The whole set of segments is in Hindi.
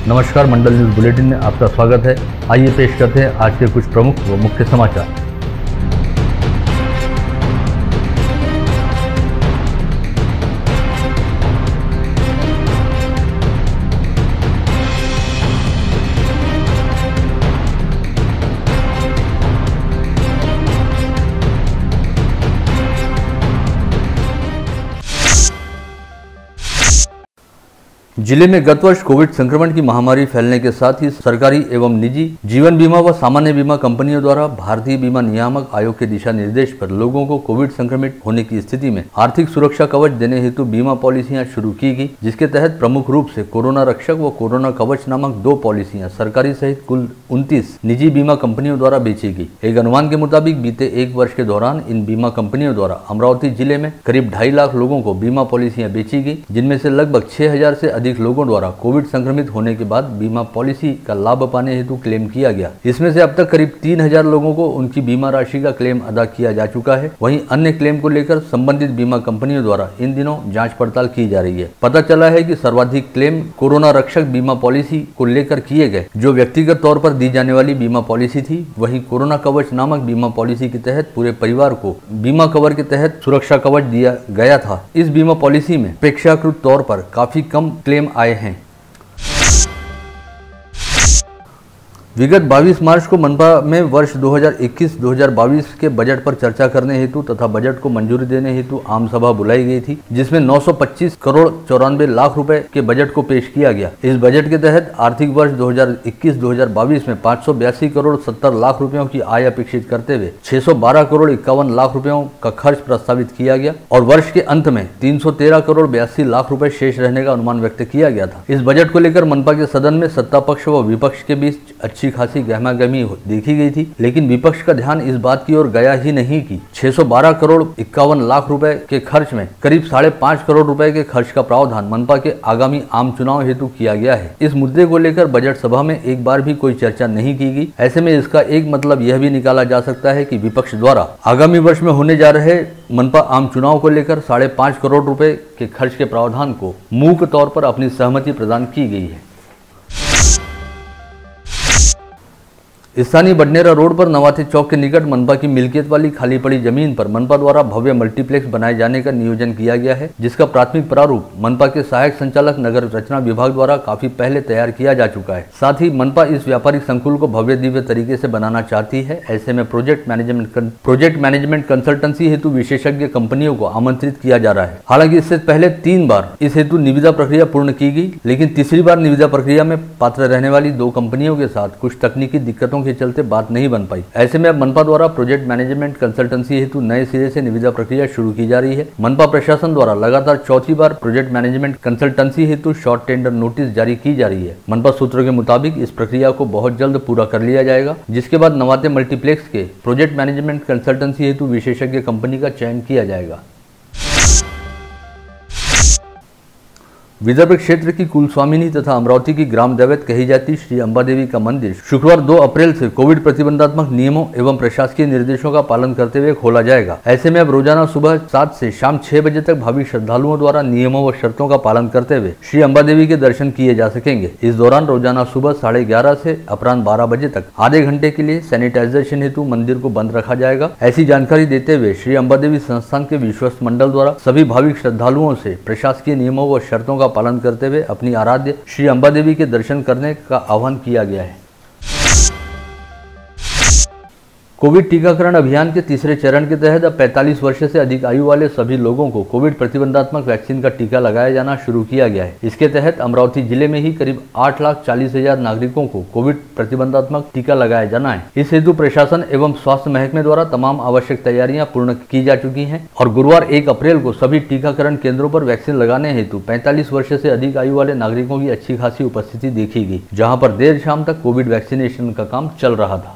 नमस्कार, मंडल न्यूज बुलेटिन में आपका स्वागत है। आइए पेश करते हैं आज के कुछ प्रमुख व मुख्य समाचार। जिले में गत वर्ष कोविड संक्रमण की महामारी फैलने के साथ ही सरकारी एवं निजी जीवन बीमा व सामान्य बीमा कंपनियों द्वारा भारतीय बीमा नियामक आयोग के दिशा निर्देश पर लोगों को कोविड संक्रमित होने की स्थिति में आर्थिक सुरक्षा कवच देने हेतु बीमा पॉलिसियां शुरू की गई, जिसके तहत प्रमुख रूप से कोरोना रक्षक व कोरोना कवच नामक 2 पॉलिसियां सरकारी सहित कुल 29 निजी बीमा कंपनियों द्वारा बेची गई। एक अनुमान के मुताबिक बीते 1 वर्ष के दौरान इन बीमा कंपनियों द्वारा अमरावती जिले में करीब 2.5 लाख लोगों को बीमा पॉलिसियां बेची गई, जिनमें से लगभग 6,000 से अधिक लोगों द्वारा कोविड संक्रमित होने के बाद बीमा पॉलिसी का लाभ पाने हेतु क्लेम किया गया। इसमें से अब तक करीब 3,000 लोगों को उनकी बीमा राशि का क्लेम अदा किया जा चुका है। वहीं अन्य क्लेम को लेकर संबंधित बीमा कंपनियों द्वारा इन दिनों जांच पड़ताल की जा रही है। पता चला है कि सर्वाधिक क्लेम कोरोना रक्षक बीमा पॉलिसी को लेकर किए गए, जो व्यक्तिगत तौर पर दी जाने वाली बीमा पॉलिसी थी। वहीं कोरोना कवच नामक बीमा पॉलिसी के तहत पूरे परिवार को बीमा कवर के तहत सुरक्षा कवच दिया गया था। इस बीमा पॉलिसी में अपेक्षाकृत तौर पर काफी कम क्लेम आए हैं। विगत 22 मार्च को मनपा में वर्ष 2021-2022 के बजट पर चर्चा करने हेतु तथा बजट को मंजूरी देने हेतु आम सभा बुलाई गई थी, जिसमें 925 करोड़ 94 लाख रुपए के बजट को पेश किया गया। इस बजट के तहत आर्थिक वर्ष 2021-2022 में 582 करोड़ 70 लाख रुपयों की आय अपेक्षित करते हुए 612 करोड़ 51 लाख रुपयों का खर्च प्रस्तावित किया गया और वर्ष के अंत में 313 करोड़ 82 लाख रुपए शेष रहने का अनुमान व्यक्त किया गया था। इस बजट को लेकर मनपा के सदन में सत्ता पक्ष व विपक्ष के बीच अच्छी खासी गहमागहमी देखी गई थी, लेकिन विपक्ष का ध्यान इस बात की ओर गया ही नहीं कि 612 करोड़ 51 लाख रुपए के खर्च में करीब 5.5 करोड़ रुपए के खर्च का प्रावधान मनपा के आगामी आम चुनाव हेतु किया गया है। इस मुद्दे को लेकर बजट सभा में एक बार भी कोई चर्चा नहीं की गई। ऐसे में इसका एक मतलब यह भी निकाला जा सकता है कि विपक्ष द्वारा आगामी वर्ष में होने जा रहे मनपा आम चुनाव को लेकर 5.5 करोड़ रुपए के खर्च के प्रावधान को मूक तौर पर अपनी सहमति प्रदान की गई है। स्थानीय बडनेरा रोड पर नवाथे चौक के निकट मनपा की मिल्कियत वाली खाली पड़ी जमीन पर मनपा द्वारा भव्य मल्टीप्लेक्स बनाए जाने का नियोजन किया गया है, जिसका प्राथमिक प्रारूप मनपा के सहायक संचालक नगर रचना विभाग द्वारा काफी पहले तैयार किया जा चुका है। साथ ही मनपा इस व्यापारिक संकुल को भव्य दिव्य तरीके से बनाना चाहती है। ऐसे में प्रोजेक्ट मैनेजमेंट कंसल्टेंसी हेतु विशेषज्ञ कंपनियों को आमंत्रित किया जा रहा है। हालांकि इससे पहले 3 बार इस हेतु निविदा प्रक्रिया पूर्ण की गई, लेकिन तीसरी बार निविदा प्रक्रिया में पात्र रहने वाली 2 कंपनियों के साथ कुछ तकनीकी दिक्कतों के चलते बात नहीं बन पाई। ऐसे में अब मनपा द्वारा प्रोजेक्ट मैनेजमेंट कंसल्टेंसी हेतु नए सिरे से निविदा प्रक्रिया शुरू की जा रही है। मनपा प्रशासन द्वारा लगातार चौथी बार प्रोजेक्ट मैनेजमेंट कंसल्टेंसी हेतु शॉर्ट टेंडर नोटिस जारी की जा रही है। मनपा सूत्रों के मुताबिक इस प्रक्रिया को बहुत जल्द पूरा कर लिया जाएगा, जिसके बाद नवाते मल्टीप्लेक्स के प्रोजेक्ट मैनेजमेंट कंसल्टेंसी हेतु विशेषज्ञ कंपनी का चयन किया जाएगा। विदर्भ क्षेत्र की कुलस्वामिनी तथा अमरावती की ग्राम दैवत कही जाती श्री अंबा देवी का मंदिर शुक्रवार 2 अप्रैल से कोविड प्रतिबंधात्मक नियमों एवं प्रशासकीय निर्देशों का पालन करते हुए खोला जाएगा। ऐसे में अब रोजाना सुबह 7 से शाम 6 बजे तक भाविक श्रद्धालुओं द्वारा नियमों व शर्तों का पालन करते हुए श्री अंबा देवी के दर्शन किए जा सकेंगे। इस दौरान रोजाना सुबह 11:30 से अपराह्न 12 बजे तक आधे घंटे के लिए सैनिटाइजेशन हेतु मंदिर को बंद रखा जाएगा। ऐसी जानकारी देते हुए श्री अंबा देवी संस्थान के विश्वस्त मंडल द्वारा सभी भाविक श्रद्धालुओं से प्रशासकीय नियमों व शर्तों का पालन करते हुए अपनी आराध्य श्री अंबा देवी के दर्शन करने का आह्वान किया गया है। कोविड टीकाकरण अभियान के तीसरे चरण के तहत अब 45 वर्ष से अधिक आयु वाले सभी लोगों को कोविड प्रतिबंधात्मक वैक्सीन का टीका लगाया जाना शुरू किया गया है। इसके तहत अमरावती जिले में ही करीब 8,40,000 नागरिकों को कोविड प्रतिबंधात्मक टीका लगाया जाना है। इस हेतु प्रशासन एवं स्वास्थ्य महकमे द्वारा तमाम आवश्यक तैयारियां पूर्ण की जा चुकी हैं और गुरुवार 1 अप्रैल को सभी टीकाकरण केंद्रों पर वैक्सीन लगाने हेतु 45 वर्ष से अधिक आयु वाले नागरिकों की अच्छी खासी उपस्थिति देखी गई, जहाँ पर देर शाम तक कोविड वैक्सीनेशन का काम चल रहा था।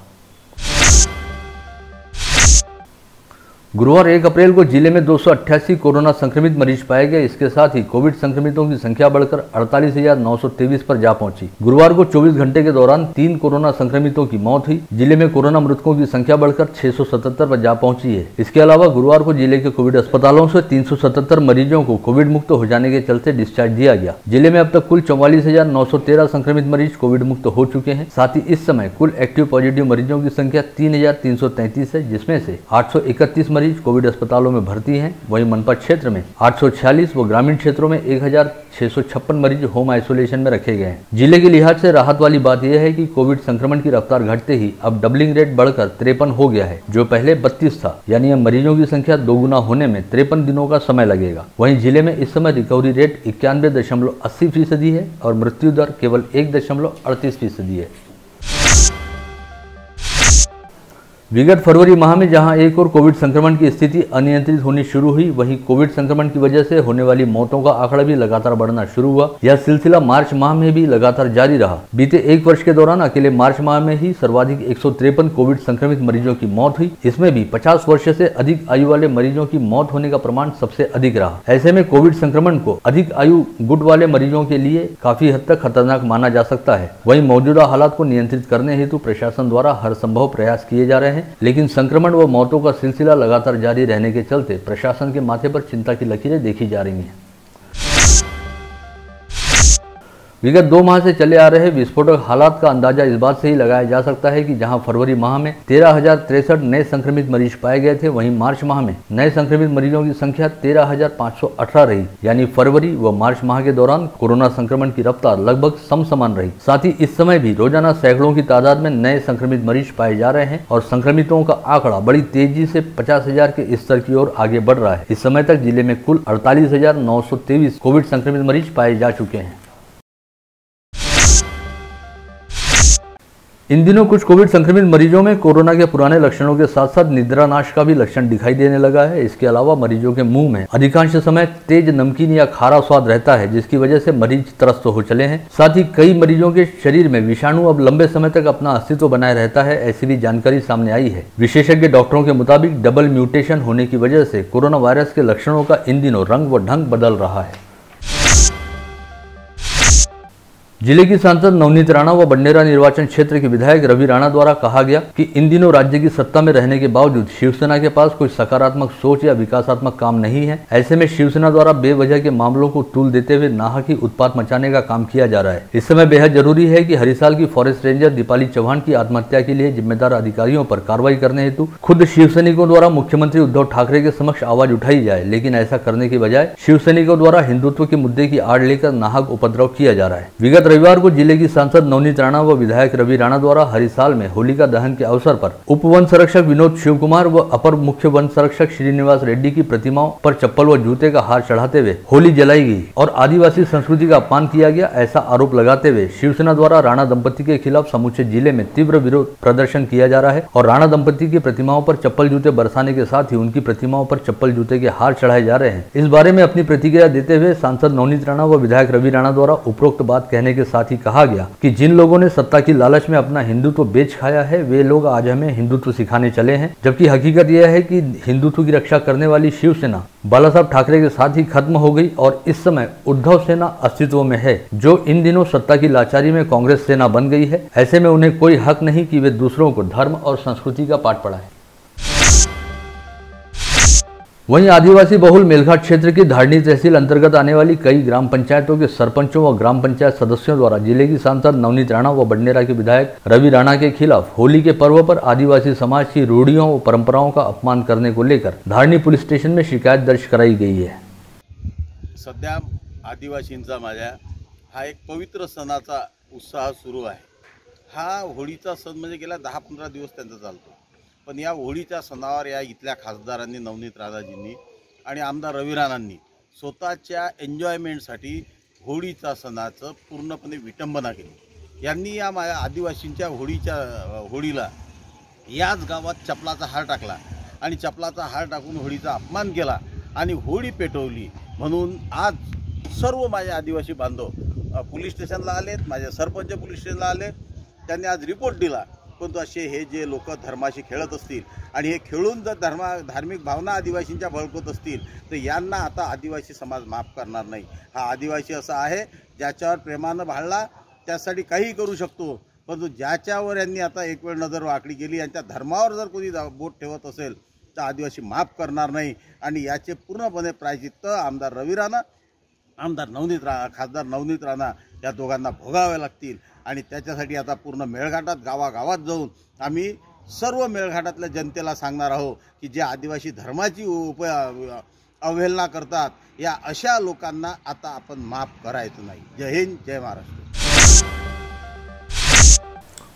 गुरुवार 1 अप्रैल को जिले में 288 कोरोना संक्रमित मरीज पाए गए। इसके साथ ही कोविड संक्रमितों की संख्या बढ़कर 48,923 पर जा पहुंची। गुरुवार को 24 घंटे के दौरान 3 कोरोना संक्रमितों की मौत हुई। जिले में कोरोना मृतकों की संख्या बढ़कर 677 पर जा पहुंची है। इसके अलावा गुरुवार को जिले के कोविड अस्पतालों से 377 मरीजों को कोविड मुक्त हो जाने के चलते डिस्चार्ज दिया गया। जिले में अब तक कुल 44,913 संक्रमित मरीज कोविड मुक्त हो चुके हैं। साथ ही इस समय कुल एक्टिव पॉजिटिव मरीजों की संख्या 3,333 है, जिसमें से 831 मरीज कोविड अस्पतालों में भर्ती हैं। वहीं मनपा क्षेत्र में 846 व ग्रामीण क्षेत्रों में 1,656 मरीज होम आइसोलेशन में रखे गए हैं। जिले के लिहाज से राहत वाली बात यह है कि कोविड संक्रमण की रफ्तार घटते ही अब डबलिंग रेट बढ़कर 53 हो गया है, जो पहले 32 था। यानी अब मरीजों की संख्या दोगुना होने में 53 दिनों का समय लगेगा। वहीं जिले में इस समय रिकवरी रेट 91.80% है और मृत्यु दर केवल 1.38% है। विगत फरवरी माह में जहां एक और कोविड संक्रमण की स्थिति अनियंत्रित होनी शुरू हुई, वहीं कोविड संक्रमण की वजह से होने वाली मौतों का आंकड़ा भी लगातार बढ़ना शुरू हुआ। यह सिलसिला मार्च माह में भी लगातार जारी रहा। बीते 1 वर्ष के दौरान अकेले मार्च माह में ही सर्वाधिक 153 कोविड संक्रमित मरीजों की मौत हुई। इसमें भी 50 वर्ष से अधिक आयु वाले मरीजों की मौत होने का प्रमाण सबसे अधिक रहा। ऐसे में कोविड संक्रमण को अधिक आयु गुट वाले मरीजों के लिए काफी हद तक खतरनाक माना जा सकता है। वहीं मौजूदा हालात को नियंत्रित करने हेतु प्रशासन द्वारा हर संभव प्रयास किए जा रहे हैं, लेकिन संक्रमण व मौतों का सिलसिला लगातार जारी रहने के चलते प्रशासन के माथे पर चिंता की लकीरें देखी जा रही हैं। विगत 2 माह से चले आ रहे विस्फोटक हालात का अंदाजा इस बात से ही लगाया जा सकता है कि जहां फरवरी माह में 13,063 नए संक्रमित मरीज पाए गए थे, वहीं मार्च माह में नए संक्रमित मरीजों की संख्या 13,518 रही। यानी फरवरी व मार्च माह के दौरान कोरोना संक्रमण की रफ्तार लगभग समसमान रही। साथ ही इस समय भी रोजाना सैकड़ों की तादाद में नए संक्रमित मरीज पाए जा रहे हैं और संक्रमितों का आंकड़ा बड़ी तेजी से 50,000 के स्तर की ओर आगे बढ़ रहा है। इस समय तक जिले में कुल 48,923 कोविड संक्रमित मरीज पाए जा चुके हैं। इन दिनों कुछ कोविड संक्रमित मरीजों में कोरोना के पुराने लक्षणों के साथ साथ निद्रानाश का भी लक्षण दिखाई देने लगा है। इसके अलावा मरीजों के मुंह में अधिकांश समय तेज नमकीन या खारा स्वाद रहता है, जिसकी वजह से मरीज त्रस्त हो चले हैं। साथ ही कई मरीजों के शरीर में विषाणु अब लंबे समय तक अपना अस्तित्व बनाए रहता है, ऐसी भी जानकारी सामने आई है। विशेषज्ञ डॉक्टरों के मुताबिक डबल म्यूटेशन होने की वजह से कोरोना वायरस के लक्षणों का इन दिनों रंग व ढंग बदल रहा है। जिले की सांसद नवनीत राणा व बंडेरा निर्वाचन क्षेत्र के विधायक रवि राणा द्वारा कहा गया कि इन दिनों राज्य की सत्ता में रहने के बावजूद शिवसेना के पास कोई सकारात्मक सोच या विकासात्मक काम नहीं है। ऐसे में शिवसेना द्वारा बेवजह के मामलों को तूल देते हुए नाहक ही उत्पात मचाने का काम किया जा रहा है। इस समय बेहद जरूरी है कि हरिसाल की फॉरेस्ट रेंजर दीपाली चौहान की आत्महत्या के लिए जिम्मेदार अधिकारियों पर कार्रवाई करने हेतु खुद शिवसैनिकों द्वारा मुख्यमंत्री उद्धव ठाकरे के समक्ष आवाज उठाई जाए, लेकिन ऐसा करने की बजाय शिवसैनिकों द्वारा हिंदुत्व के मुद्दे की आड़ लेकर नाहक उपद्रव किया जा रहा है। विगत रविवार को जिले की सांसद नवनीत राणा व विधायक रवि राणा द्वारा हरिसाल में होलिका दहन के अवसर पर उप वन संरक्षक विनोद शिव कुमार व अपर मुख्य वन संरक्षक श्रीनिवास रेड्डी की प्रतिमाओं पर चप्पल व जूते का हार चढ़ाते हुए होली जलाई गई और आदिवासी संस्कृति का अपमान किया गया, ऐसा आरोप लगाते हुए शिवसेना द्वारा राणा दंपति के खिलाफ समूचे जिले में तीव्र विरोध प्रदर्शन किया जा रहा है और राणा दंपति की प्रतिमाओं पर चप्पल जूते बरसाने के साथ ही उनकी प्रतिमाओं पर चप्पल जूते के हार चढ़ाए जा रहे हैं। इस बारे में अपनी प्रतिक्रिया देते हुए सांसद नवनीत राणा व विधायक रवि राणा द्वारा उपरोक्त बात कहने के साथ ही कहा गया कि जिन लोगों ने सत्ता की लालच में अपना हिंदुत्व बेच खाया है, वे लोग आज हमें हिंदुत्व सिखाने चले हैं, जबकि हकीकत यह है कि हिंदुत्व की रक्षा करने वाली शिवसेना बाला साहब ठाकरे के साथ ही खत्म हो गई और इस समय उद्धव सेना अस्तित्व में है, जो इन दिनों सत्ता की लाचारी में कांग्रेस सेना बन गई है। ऐसे में उन्हें कोई हक नहीं कि वे दूसरों को धर्म और संस्कृति का पाठ पढ़ाएं। वहीं आदिवासी बहुल मेलघाट क्षेत्र की धारनी तहसील अंतर्गत आने वाली कई ग्राम पंचायतों के सरपंचों व ग्राम पंचायत सदस्यों द्वारा जिले की सांसद नवनीत राणा व बंडेरा के विधायक रवि राणा के खिलाफ होली के पर्व पर आदिवासी समाज की रूढ़ियों व परंपराओं का अपमान करने को लेकर धारनी पुलिस स्टेशन में शिकायत दर्ज कराई गई है। सध्या आदिवासींचा माझ्या हा एक पवित्र सणाचा उत्साह सुरू आहे। हा होळीचा सण म्हणजे गेल्या 10-15 दिवस त्यांचा चालतो, पण या होळीच्या सणावर या इथल्या खासदारांनी नवनीत राणाजींनी आणि आमदार रवी राणांनी स्वतःच्या एन्जॉयमेंटसाठी होळीचा सणाचं पूर्णपणे विटंबना केली। यांनी या आदिवासींच्या होळीला याच गावात चपलाचा हार टाकला आणि चपलाचा हार टाकून होळीचा अपमान केला आणि होळी पेटवली। म्हणून आज सर्व माझे आदिवासी बांधव पोलीस स्टेशनला आलेत, माझे सरपंच पोलीस स्टेशनला आले, त्यांनी आज रिपोर्ट दिला। परंतु असे हे जे लोक धर्माशी खेळत असतील आणि हे खेळून जर धार्मिक भावना आदिवासींच्या बळकत असतील तर यांना आता आदिवासी समाज माफ करणार नाही। हा आदिवासी असा आहे ज्याच्यावर प्रेमानं भाळला त्यासाठी काही करू शकतो, परंतु ज्याच्यावर यांनी आता एक वेळ नजर वाकडी केली, यांच्या धर्मावर जर कोणी बोट ठेवत असेल तर आदिवासी माफ करणार नाही। आणि याचे पूर्णपणे प्रायश्चित्त आमदार रवी राणा, खासदार नवनीत राणा या दोघांना भोगावे लागतील। आणि त्याच्यासाठी आता पूर्ण मेळघाटात गावागावात जाऊन आम्ही सर्व मेळघाटातल्या जनतेला सांगणार आहोत की जे आदिवासी धर्माची अवहेलना करतात या अशा लोकांना आता आपण माफ करायचं नाही। जय हिंद, जय महाराष्ट्र।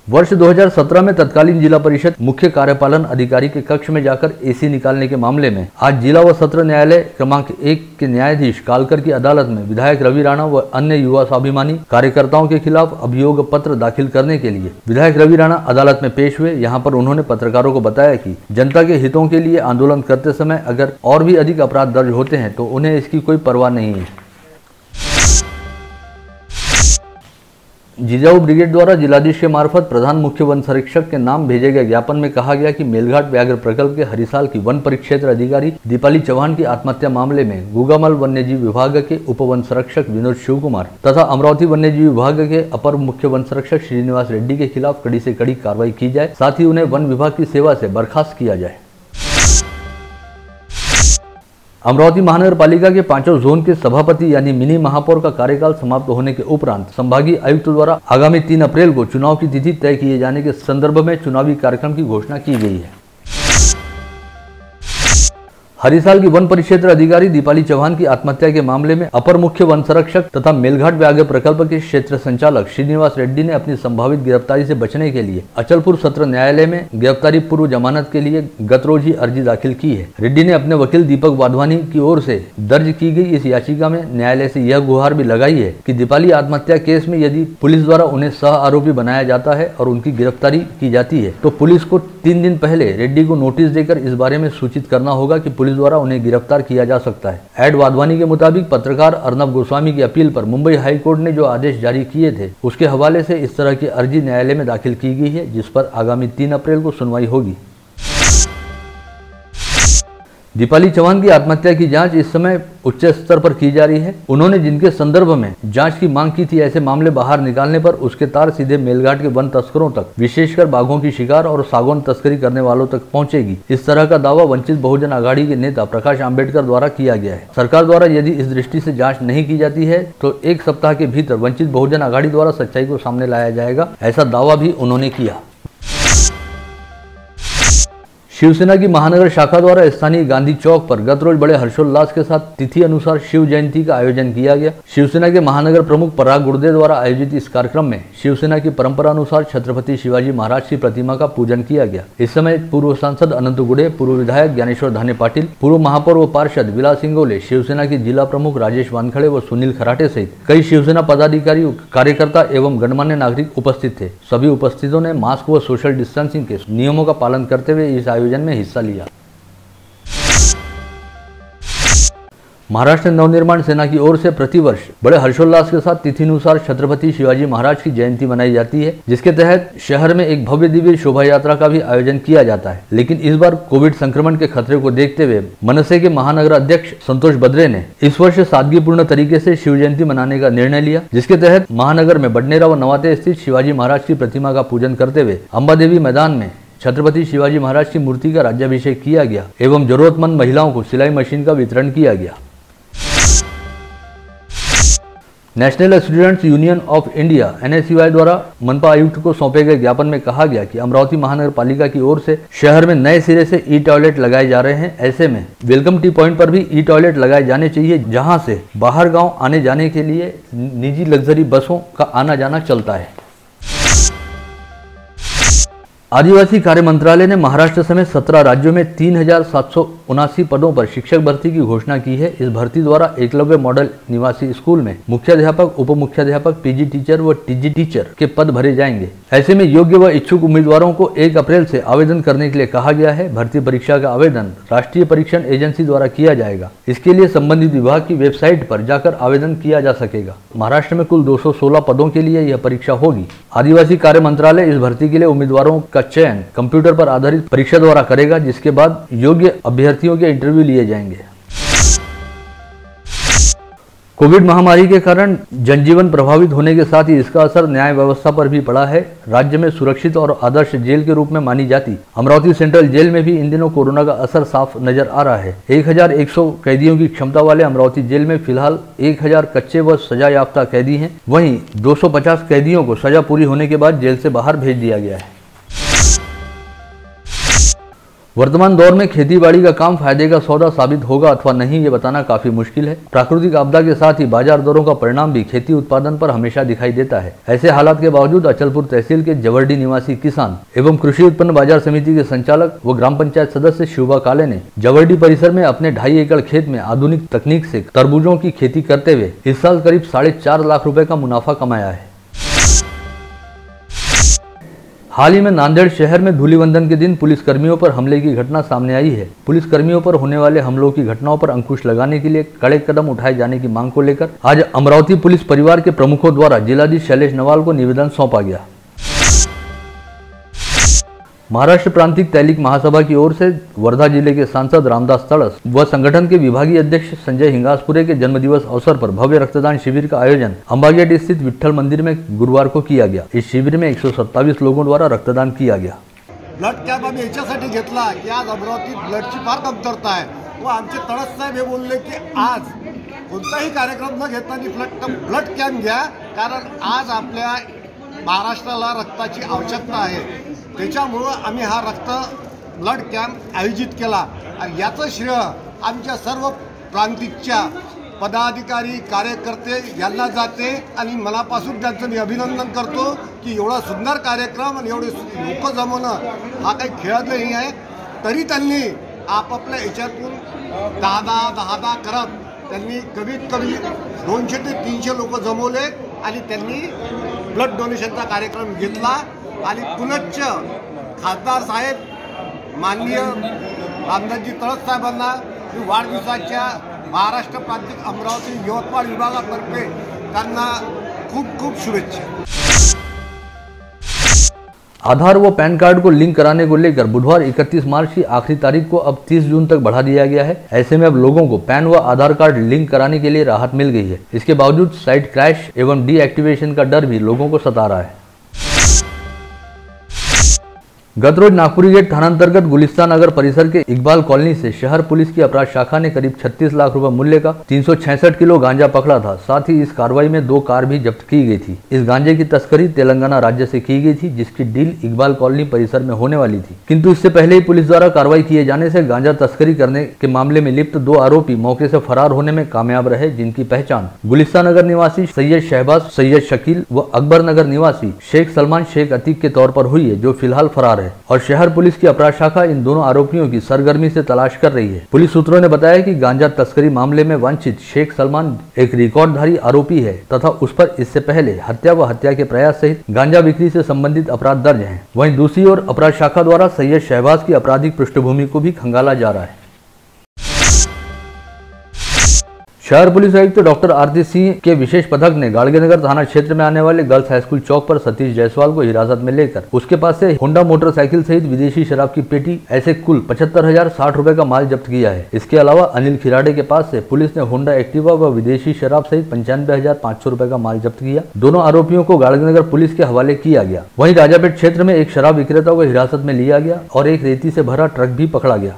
वर्ष 2017 में तत्कालीन जिला परिषद मुख्य कार्यपालन अधिकारी के कक्ष में जाकर एसी निकालने के मामले में आज जिला व सत्र न्यायालय क्रमांक 1 के न्यायाधीश कालकर की अदालत में विधायक रवि राणा व अन्य युवा स्वाभिमानी कार्यकर्ताओं के खिलाफ अभियोग पत्र दाखिल करने के लिए विधायक रवि राणा अदालत में पेश हुए। यहाँ पर उन्होंने पत्रकारों को बताया कि जनता के हितों के लिए आंदोलन करते समय अगर और भी अधिक अपराध दर्ज होते हैं तो उन्हें इसकी कोई परवाह नहीं है। जिजाऊ ब्रिगेड द्वारा जिलाधीश के मार्फत प्रधान मुख्य वन संरक्षक के नाम भेजे गए ज्ञापन में कहा गया कि मेलघाट व्याघ्र प्रकल्प के हरिसाल की वन परिक्षेत्र अधिकारी दीपाली चौहान की आत्महत्या मामले में गुगामल वन्यजीव विभाग के उप वन संरक्षक विनोद शिवकुमार तथा अमरावती वन्यजीव विभाग के अपर मुख्य वन संरक्षक श्रीनिवास रेड्डी के खिलाफ कड़ी से कड़ी कार्रवाई की जाए, साथ ही उन्हें वन विभाग की सेवा से बर्खास्त किया जाए। अमरावती महानगर पालिका के 5 जोन के सभापति यानी मिनी महापौर का कार्यकाल समाप्त होने के उपरांत संभागीय आयुक्त द्वारा आगामी 3 अप्रैल को चुनाव की तिथि तय किए जाने के संदर्भ में चुनावी कार्यक्रम की घोषणा की गई है। हरिसाल की वन परिक्षेत्र अधिकारी दीपाली चौहान की आत्महत्या के मामले में अपर मुख्य वन संरक्षक तथा मेलघाट व्याघ्र प्रकल्प के क्षेत्र संचालक श्रीनिवास रेड्डी ने अपनी संभावित गिरफ्तारी से बचने के लिए अचलपुर सत्र न्यायालय में गिरफ्तारी पूर्व जमानत के लिए गत रोज ही अर्जी दाखिल की है। रेड्डी ने अपने वकील दीपक वाधवानी की ओर से दर्ज की गई इस याचिका में न्यायालय से यह गुहार भी लगाई है कि दीपाली आत्महत्या केस में यदि पुलिस द्वारा उन्हें सह आरोपी बनाया जाता है और उनकी गिरफ्तारी की जाती है तो पुलिस को 3 दिन पहले रेड्डी को नोटिस देकर इस बारे में सूचित करना होगा कि पुलिस द्वारा उन्हें गिरफ्तार किया जा सकता है। एड वाधवानी के मुताबिक पत्रकार अर्नब गोस्वामी की अपील पर मुंबई हाई कोर्ट ने जो आदेश जारी किए थे उसके हवाले से इस तरह की अर्जी न्यायालय में दाखिल की गई है, जिस पर आगामी 3 अप्रैल को सुनवाई होगी। दीपाली चौहान की आत्महत्या की जांच इस समय उच्च स्तर पर की जा रही है। उन्होंने जिनके संदर्भ में जांच की मांग की थी ऐसे मामले बाहर निकालने पर उसके तार सीधे मेलघाट के वन तस्करों तक, विशेषकर बाघों की शिकार और सागौन तस्करी करने वालों तक पहुंचेगी। इस तरह का दावा वंचित बहुजन आघाड़ी के नेता प्रकाश आंबेडकर द्वारा किया गया है। सरकार द्वारा यदि इस दृष्टि से जाँच नहीं की जाती है तो 1 सप्ताह के भीतर वंचित बहुजन आघाड़ी द्वारा सच्चाई को सामने लाया जाएगा, ऐसा दावा भी उन्होंने किया। शिवसेना की महानगर शाखा द्वारा स्थानीय गांधी चौक पर गत रोज बड़े हर्षोल्लास के साथ तिथि अनुसार शिव जयंती का आयोजन किया गया। शिवसेना के महानगर प्रमुख पराग गुर्दे द्वारा आयोजित इस कार्यक्रम में शिवसेना की परंपरा अनुसार छत्रपति शिवाजी महाराज की प्रतिमा का पूजन किया गया। इस समय पूर्व सांसद अनंत गुड़े, पूर्व विधायक ज्ञानेश्वर धाने पाटिल, पूर्व महापौर व पार्षद विलास सिंगोले, शिवसेना के जिला प्रमुख राजेश वानखड़े व सुनील खराटे सहित कई शिवसेना पदाधिकारी, कार्यकर्ता एवं गणमान्य नागरिक उपस्थित थे। सभी उपस्थितों ने मास्क व सोशल डिस्टेंसिंग के नियमों का पालन करते हुए इस आयोजन में हिस्सा लिया। महाराष्ट्र नवनिर्माण सेना की ओर से प्रतिवर्ष बड़े हर्षोल्लास के साथ तिथिनुसार छत्रपति शिवाजी महाराज की जयंती मनाई जाती है, जिसके तहत शहर में एक भव्य दिव्य शोभा यात्रा का भी आयोजन किया जाता है। लेकिन इस बार कोविड संक्रमण के खतरे को देखते हुए मनसे के महानगर अध्यक्ष संतोष बद्रे ने इस वर्ष सादगीपूर्ण तरीके से शिव जयंती मनाने का निर्णय लिया, जिसके तहत महानगर में बडनेरा व नवाते स्थित शिवाजी महाराज की प्रतिमा का पूजन करते हुए अंबादेवी मैदान में छत्रपति शिवाजी महाराज की मूर्ति का राज्याभिषेक किया गया एवं जरूरतमंद महिलाओं को सिलाई मशीन का वितरण किया गया। National students union of India NSUI द्वारा मनपा आयुक्त को सौंपे गए ज्ञापन में कहा गया कि अमरावती महानगर पालिका की ओर से शहर में नए सिरे से ई टॉयलेट लगाए जा रहे हैं। ऐसे में वेलकम टी पॉइंट पर भी ई टॉयलेट लगाए जाने चाहिए, जहां से बाहर गांव आने जाने के लिए निजी लग्जरी बसों का आना जाना चलता है। आदिवासी कार्य मंत्रालय ने महाराष्ट्र समेत 17 राज्यों में 3779 पदों पर शिक्षक भर्ती की घोषणा की है। इस भर्ती द्वारा एकलव्य मॉडल निवासी स्कूल में मुख्याध्यापक, उप मुख्याध्यापक, PG टीचर व TG टीचर के पद भरे जाएंगे। ऐसे में योग्य व इच्छुक उम्मीदवारों को 1 अप्रैल से आवेदन करने के लिए कहा गया है। भर्ती परीक्षा का आवेदन राष्ट्रीय परीक्षण एजेंसी द्वारा किया जाएगा। इसके लिए संबंधित विभाग की वेबसाइट पर जाकर आवेदन किया जा सकेगा। महाराष्ट्र में कुल 216 पदों के लिए यह परीक्षा होगी। आदिवासी कार्य मंत्रालय इस भर्ती के लिए उम्मीदवारों का चयन कंप्यूटर पर आधारित परीक्षा द्वारा करेगा, जिसके बाद योग्य अभ्यर्थियों के इंटरव्यू लिए जाएंगे। कोविड महामारी के कारण जनजीवन प्रभावित होने के साथ ही इसका असर न्याय व्यवस्था पर भी पड़ा है। राज्य में सुरक्षित और आदर्श जेल के रूप में मानी जाती अमरावती सेंट्रल जेल में भी इन दिनों कोरोना का असर साफ नजर आ रहा है। 1100 कैदियों की क्षमता वाले अमरावती जेल में फिलहाल 1000 कच्चे व सजा याफ्ता कैदी हैं। वहीं 250 कैदियों को सजा पूरी होने के बाद जेल से बाहर भेज दिया गया है। वर्तमान दौर में खेतीबाड़ी का काम फायदे का सौदा साबित होगा अथवा नहीं, ये बताना काफी मुश्किल है। प्राकृतिक आपदा के साथ ही बाजार दरों का परिणाम भी खेती उत्पादन पर हमेशा दिखाई देता है। ऐसे हालात के बावजूद अचलपुर तहसील के जवर्डी निवासी किसान एवं कृषि उत्पन्न बाजार समिति के संचालक व ग्राम पंचायत सदस्य शिवबा काले ने जवर्डी परिसर में अपने 2.5 एकड़ खेत में आधुनिक तकनीक से तरबूजों की खेती करते हुए इस साल करीब 4.5 लाख रुपए का मुनाफा कमाया है। हाल ही में नांदेड़ शहर में धूलिवंदन के दिन पुलिसकर्मियों पर हमले की घटना सामने आई है। पुलिसकर्मियों पर होने वाले हमलों की घटनाओं पर अंकुश लगाने के लिए कड़े कदम उठाए जाने की मांग को लेकर आज अमरावती पुलिस परिवार के प्रमुखों द्वारा जिलाधीश शैलेश नवाल को निवेदन सौंपा गया। महाराष्ट्र प्रांतिक तैलिक महासभा की ओर से वर्धा जिले के सांसद रामदास तड़स व संगठन के विभागीय अध्यक्ष संजय हिंगासपुरे के जन्मदिवस अवसर पर भव्य रक्तदान शिविर का आयोजन अंबागेट स्थित विठ्ठल मंदिर में गुरुवार को किया गया। इस शिविर में 127 लोगों द्वारा रक्तदान किया गया। ब्लड कॅम्प आम्ही याच्यासाठी घेतला की आज अमरावतीत ब्लडची फार कमतरता आहे व आमचे तळस साहेब हे बोलले की आज कोणताही कार्यक्रम न घेता ब्लड कॅम्प घ्या, कारण आज आपल्या महाराष्ट्राला रक्ताची आवश्यकता आहे। त्याच्यामुळं आम्ही हा ब्लड कॅम्प आयोजित केला आणि याचं श्रेय आमच्या सर्व प्रांतिकच्या पदाधिकारी कार्यकर्ते यांना जाते आणि मनापासून त्यांचं मी अभिनंदन करतो की एवढा सुंदर कार्यक्रम आणि एवढे लोक जमवणं हा काही खेळ नाही आहे। तरी त्यांनी आपापल्या याच्यातून 10 करत त्यांनी कमीत कमी 200 ते 300 लोक जमवले आणि त्यांनी ब्लड डोनेशनचा कार्यक्रम घेतला आणि पुनश्च खासदार साहेब माननीय रामदासजी तळस साहेबांना वाढदिवसाच्या महाराष्ट्र प्रांतिक अमरावती यवतमाळ विभागातर्फे त्यांना खूप खूप शुभेच्छा। आधार व पैन कार्ड को लिंक कराने को लेकर बुधवार 31 मार्च की आखिरी तारीख को अब 30 जून तक बढ़ा दिया गया है। ऐसे में अब लोगों को पैन व आधार कार्ड लिंक कराने के लिए राहत मिल गई है। इसके बावजूद साइट क्रैश एवं डीएक्टिवेशन का डर भी लोगों को सता रहा है। गत रोज नागपुरी गेट थानांतर्गत गुलिस्तान नगर परिसर के इकबाल कॉलोनी से शहर पुलिस की अपराध शाखा ने करीब 36 लाख रुपए मूल्य का 366 किलो गांजा पकड़ा था। साथ ही इस कार्रवाई में 2 कार भी जब्त की गई थी। इस गांजे की तस्करी तेलंगाना राज्य से की गई थी, जिसकी डील इकबाल कॉलोनी परिसर में होने वाली थी, किंतु इससे पहले ही पुलिस द्वारा कार्रवाई किए जाने से गांजा तस्करी करने के मामले में लिप्त 2 आरोपी मौके से फरार होने में कामयाब रहे, जिनकी पहचान गुलिस्तान नगर निवासी सैयद शहबाज, सैयद शकील व अकबर नगर निवासी शेख सलमान शेख अतीक के तौर पर हुई है, जो फिलहाल फरार है और शहर पुलिस की अपराध शाखा इन दोनों आरोपियों की सरगर्मी से तलाश कर रही है। पुलिस सूत्रों ने बताया कि गांजा तस्करी मामले में वांछित शेख सलमान एक रिकॉर्डधारी आरोपी है तथा उस पर इससे पहले हत्या व हत्या के प्रयास सहित गांजा बिक्री से संबंधित अपराध दर्ज हैं। वहीं दूसरी ओर अपराध शाखा द्वारा सैयद शहबाज की आपराधिक पृष्ठभूमि को भी खंगाला जा रहा है। शहर पुलिस आयुक्त डॉक्टर आरती सिंह के विशेष पथक ने गाड़गेनगर थाना क्षेत्र में आने वाले गर्ल्स हाईस्कूल चौक पर सतीश जायसवाल को हिरासत में लेकर उसके पास से होंडा मोटरसाइकिल सहित विदेशी शराब की पेटी ऐसे कुल 75,060 रुपए का माल जब्त किया है। इसके अलावा अनिल खिराड़े के पास से पुलिस ने होंडा एक्टिवा व विदेशी शराब सहित 95,500 रुपए का माल जब्त किया। दोनों आरोपियों को गाड़गेनगर पुलिस के हवाले किया गया। वहीं राजापेट क्षेत्र में एक शराब विक्रेता को हिरासत में लिया गया और एक रेती से भरा ट्रक भी पकड़ा गया।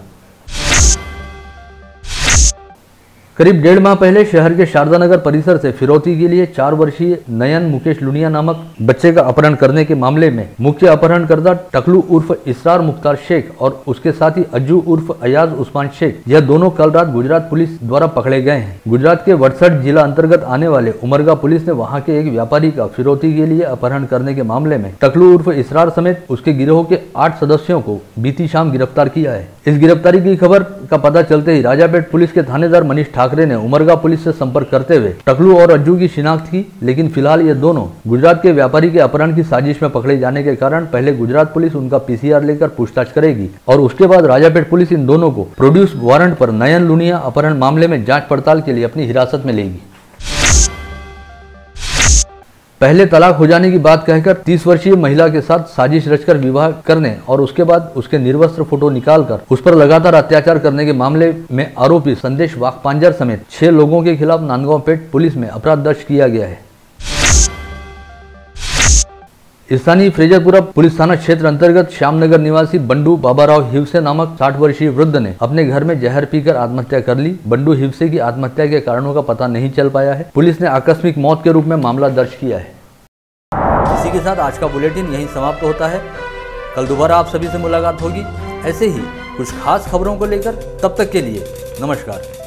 करीब 1.5 माह पहले शहर के शारदा नगर परिसर से फिरौती के लिए 4 वर्षीय नयन मुकेश लुनिया नामक बच्चे का अपहरण करने के मामले में मुख्य अपहरणकर्ता टकलू उर्फ इसरार मुख्तार शेख और उसके साथी अज्जू उर्फ अयाज उस्मान शेख, यह दोनों कल रात गुजरात पुलिस द्वारा पकड़े गए हैं। गुजरात के वडसठ जिला अंतर्गत आने वाले उमरगा पुलिस ने वहां के एक व्यापारी का फिरौती के लिए अपहरण करने के मामले में टकलू उर्फ इसरार समेत उसके गिरोह के 8 सदस्यों को बीती शाम गिरफ्तार किया है। इस गिरफ्तारी की खबर का पता चलते ही राजापेट पुलिस के थानेदार मनीष ठाकरे ठाकरे ने उमरगा पुलिस से संपर्क करते हुए टकलू और अज्जू की शिनाख्त की, लेकिन फिलहाल ये दोनों गुजरात के व्यापारी के अपहरण की साजिश में पकड़े जाने के कारण पहले गुजरात पुलिस उनका पीसीआर लेकर पूछताछ करेगी और उसके बाद राजापेट पुलिस इन दोनों को प्रोड्यूस वारंट पर नयन लुनिया अपहरण मामले में जांच पड़ताल के लिए अपनी हिरासत में लेगी। पहले तलाक हो जाने की बात कहकर 30 वर्षीय महिला के साथ साजिश रचकर विवाह करने और उसके बाद उसके निर्वस्त्र फोटो निकालकर उस पर लगातार अत्याचार करने के मामले में आरोपी संदेश वाकपांजर समेत 6 लोगों के खिलाफ नांदगांव पेट पुलिस में अपराध दर्ज किया गया है। स्थानीय फ्रेजरपुरा पुलिस थाना क्षेत्र अंतर्गत श्यामनगर निवासी बंडू बाबाराव हिवसे नामक 60 वर्षीय वृद्ध ने अपने घर में जहर पीकर आत्महत्या कर ली। बंडू हिवसे की आत्महत्या के कारणों का पता नहीं चल पाया है। पुलिस ने आकस्मिक मौत के रूप में मामला दर्ज किया है। इसी के साथ आज का बुलेटिन यहीं समाप्त होता है। कल दोबारा आप सभी से मुलाकात होगी ऐसे ही कुछ खास खबरों को लेकर। तब तक के लिए नमस्कार।